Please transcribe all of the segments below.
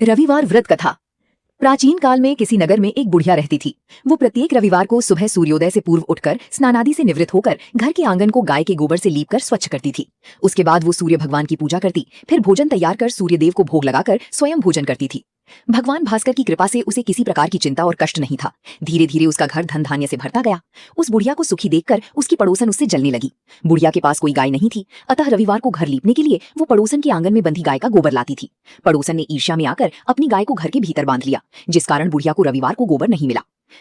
रविवार व्रत कथा। प्राचीन काल में किसी नगर में एक बुढ़िया रहती थी। वो प्रत्येक रविवार को सुबह सूर्योदय से पूर्व उठकर स्नानादि से निवृत्त होकर घर के आंगन को गाय के गोबर से लीपकर स्वच्छ करती थी। उसके बाद वो सूर्य भगवान की पूजा करती, फिर भोजन तैयार कर सूर्यदेव को भोग लगाकर स्वयं भोजन करती थी। भगवान भास्कर की कृपा से उसे किसी प्रकार की चिंता और कष्ट नहीं था। धीरे धीरे उसका घर धन धान्य से भरता गया। उस बुढ़िया को सुखी देखकर उसकी पड़ोसन उससे जलने लगी। बुढ़िया के पास कोई गाय नहीं थी, अतः रविवार को घर लीपने के लिए वो पड़ोसन के आंगन में बंधी गाय का गोबर लाती थी। पड़ोसन ने ईर्ष्या में आकर अपनी गाय को घर के भीतर बांध लिया, जिस कारण बुढ़िया को रविवार को गोबर नहीं मिला।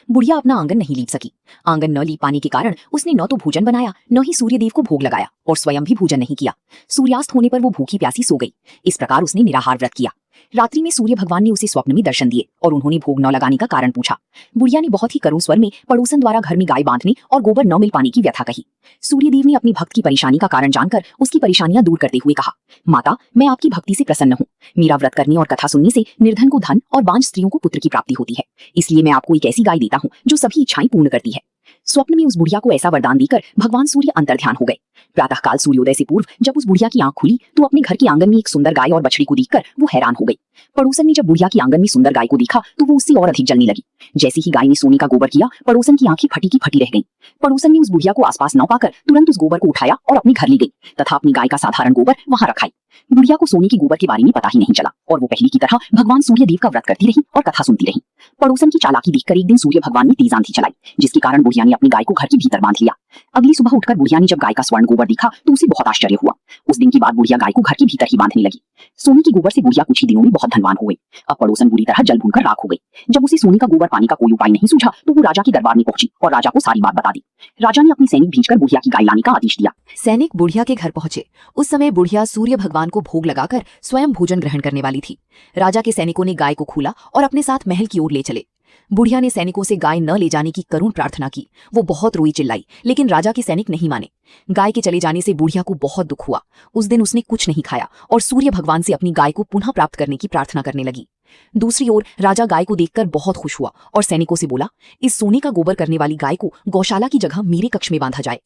बुढ़िया अपना आंगन नहीं लीप सकी। आंगन न लीप पाने के कारण उसने न तो भोजन बनाया, न ही सूर्यदेव को भोग लगाया और स्वयं भी भोजन नहीं किया। सूर्यास्त होने पर वो भूखी प्यासी सो गई। इस प्रकार उसने निराहार व्रत किया। रात्रि में सूर्य भगवान ने उसे स्वप्न में दर्शन दिए और उन्होंने भोग न लगाने का कारण पूछा। बुढ़िया ने बहुत ही करुण स्वर में पड़ोसन द्वारा घर में गाय बांधने और गोबर न मिल पाने की व्यथा कही। सूर्यदेव ने अपनी भक्त की परेशानी का कारण जानकर उसकी परेशानियां दूर करते हुए कहा, माता, मैं आपकी भक्ति से प्रसन्न हूँ। मेरा व्रत करने और कथा सुनने से निर्धन को धन और बांझ स्त्रियों को पुत्र की प्राप्ति होती है। इसलिए मैं आपको एक ऐसी गाय देता हूँ जो सभी इच्छाएं पूर्ण करती है। स्वप्न में उस बुढ़िया को ऐसा वरदान देकर भगवान सूर्य अंतर्ध्यान हो गए। प्रातः काल सूर्योदय से पूर्व जब उस बुढ़िया की आंख खुली तो अपने घर के आंगन में एक सुंदर गाय और बछड़ी को देखकर वो हैरान हो गई। पड़ोसन ने जब बुढ़िया के आंगन में सुंदर गाय को देखा तो वो उससे और अधिक जलने लगी। जैसे ही गाय ने सोने का गोबर किया, पड़ोसन की आंखें फटी की फटी रह गईं। पड़ोसन ने उस बुढ़िया को आसपास न पाकर तुरंत उस गोबर को उठाया और अपने घर ले गई तथा अपनी गाय का साधारण गोबर वहां रखाई। बुढ़िया को सोने की गोबर के बारे में पता ही नहीं चला और वो पहले की तरह भगवान सूर्यदेव का व्रत करती रही और कथा सुनती रही। पड़ोसन की चालाकी देखकर एक दिन सूर्य भगवान ने तेज आंधी चलाई, जिसके कारण बुढ़िया ने अपनी गाय को घर के भीतर बांध लिया। अगली सुबह उठकर बुढ़िया ने जब गाय का स्वर्ण गोबर देखा तो उसे बहुत आश्चर्य हुआ। उस दिन के बाद बुढ़िया गाय को घर के भीतर ही बांधने लगी। सोने की गोबर से बुढ़िया कुछ ही दिनों में बहुत धनवान हो गई। अब पड़ोसन बुरी तरह जल भूनकर राख हो गई। जब उसे सोने का गोबर पाने का कोई उपाय नहीं सूझा तो वो राजा के दरबार में पहुंची और राजा को सारी बात बता दी। राजा ने अपनी सैनिक भेजकर बुढ़िया की गाय लाने का आदेश दिया। सैनिक बुढ़िया के घर पहुंचे। उस समय बुढ़िया सूर्य भगवान को भोग लगाकर स्वयं भोजन ग्रहण करने वाली थी। राजा के सैनिकों ने गाय को खोला और अपने साथ महल की ओर ले चले। बुढ़िया ने सैनिकों से गाय न ले जाने की करुण प्रार्थना की। वो बहुत रोई चिल्लाई, लेकिन राजा के सैनिक नहीं माने। गाय के चले जाने से बुढ़िया को बहुत दुख हुआ। उस दिन उसने कुछ नहीं खाया और सूर्य भगवान से अपनी गाय को पुनः प्राप्त करने की प्रार्थना करने लगी। दूसरी ओर राजा गाय को देखकर बहुत खुश हुआ और सैनिकों से बोला, इस सोने का गोबर करने वाली गाय को गौशाला की जगह मेरे कक्ष में बांधा जाए।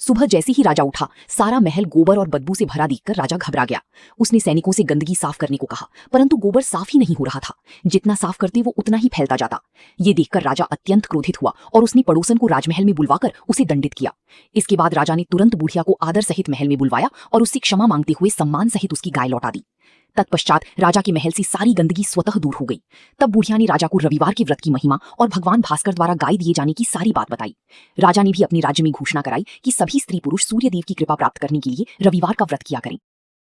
सुबह जैसे ही राजा उठा, सारा महल गोबर और बदबू से भरा देखकर राजा घबरा गया। उसने सैनिकों से गंदगी साफ करने को कहा, परंतु गोबर साफ ही नहीं हो रहा था। जितना साफ करते वो उतना ही फैलता जाता। ये देखकर राजा अत्यंत क्रोधित हुआ और उसने पड़ोसन को राजमहल में बुलवाकर उसे दंडित किया। इसके बाद राजा ने तुरंत बुढ़िया को आदर सहित महल में बुलवाया और उससे क्षमा मांगते हुए सम्मान सहित उसकी गाय लौटा दी। तत्पश्चात राजा के महल से सारी गंदगी स्वतः दूर हो गई। तब बुढ़िया ने राजा को रविवार के व्रत की महिमा और भगवान भास्कर द्वारा गाय दिए जाने की सारी बात बताई। राजा ने भी अपने राज्य में घोषणा कराई कि सभी स्त्री पुरुष सूर्यदेव की कृपा प्राप्त करने के लिए रविवार का व्रत किया करें।